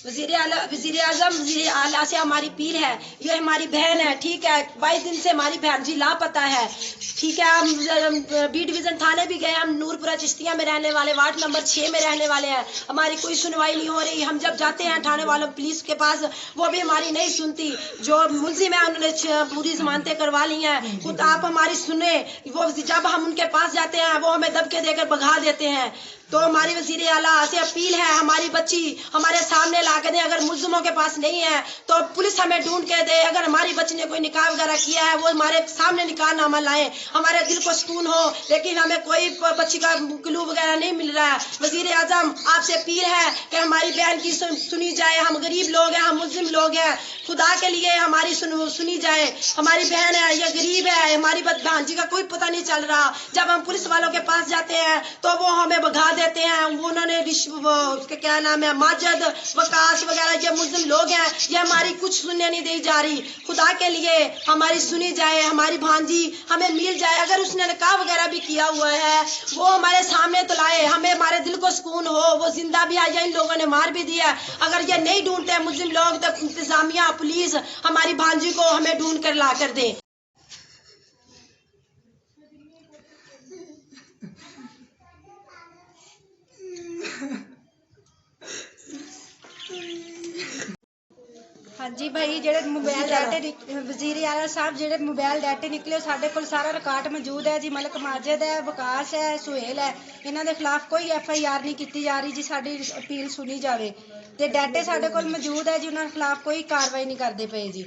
वजीर आजम वजीर आला से हमारी अपील है, ये हमारी बहन है, ठीक है। 22 दिन से हमारी बहन जी लापता है, ठीक है। हम बी डिवीजन थाने भी गए, हम नूरपुरा चिश्तिया में रहने वाले, वार्ड नंबर 6 में रहने वाले हैं। हमारी कोई सुनवाई नहीं हो रही। हम जब जाते हैं थाने वालों पुलिस के पास, वो भी हमारी नहीं सुनती। जो मुलजिम है उन्होंने पूरी जमानतें करवा ली हैं, खुद आप हमारी सुने। वो जब हम उनके पास जाते हैं वो हमें दबके देकर भगा देते हैं। तो हमारी वजीर आला से अपील है, हमारी बच्ची हमारे सामने ला के दे। अगर मुलजिमों के पास नहीं है तो पुलिस हमें ढूंढ के दे। अगर हमारी बच्ची ने कोई निकाह वगैरह किया है वो हमारे सामने निकाहनामा लाए, हमारे दिल को सुकून हो। लेकिन हमें कोई बच्ची का क्लू वगैरह नहीं मिल रहा है। वजीर आजम आपसे अपील है कि हमारी बहन की सुनी जाए। हम गरीब लोग हैं, हम मुस्लिम लोग हैं, खुदा के लिए हमारी सुनी जाए। हमारी बहन है, ये गरीब है, हमारी भांजी का कोई पता नहीं चल रहा। जब हम पुलिस वालों के पास जाते हैं तो वो हमें भगा देते हैं। उन्होंने उसके क्या नाम है, माजिद वकास वगैरह ये मुस्लिम लोग हैं, ये हमारी कुछ सुनने नहीं दी जा रही। खुदा के लिए हमारी सुनी जाए, हमारी भांजी हमें मिल जाए। अगर उसने निकाह वगैरह भी किया हुआ है वो हमारे सामने तो लाए, हमें हमारे दिल को सुकून हो। वो जिंदा भी आई है, इन लोगों ने मार भी दिया। अगर ये नहीं ढूंढते मुस्लिम लोग तो इंतजामिया पुलिस हमारी भांजी को हमें ढूंढ कर ला कर दे। हाँ जी भाई, जेडे मोबाइल डाटे वजीर आला साहब जेडे मोबाइल डाटे निकले साढ़े को सारा रिकॉर्ड मौजूद है जी। मलक माजिद है, वकास है, सुहेल है, इन्हों के खिलाफ कोई FIR नहीं की जा रही जी। साडी अपील सुनी जाए। ते डाटे साढ़े को मौजूद है जी, उन्होंने खिलाफ कोई कार्रवाई नहीं करते पे जी।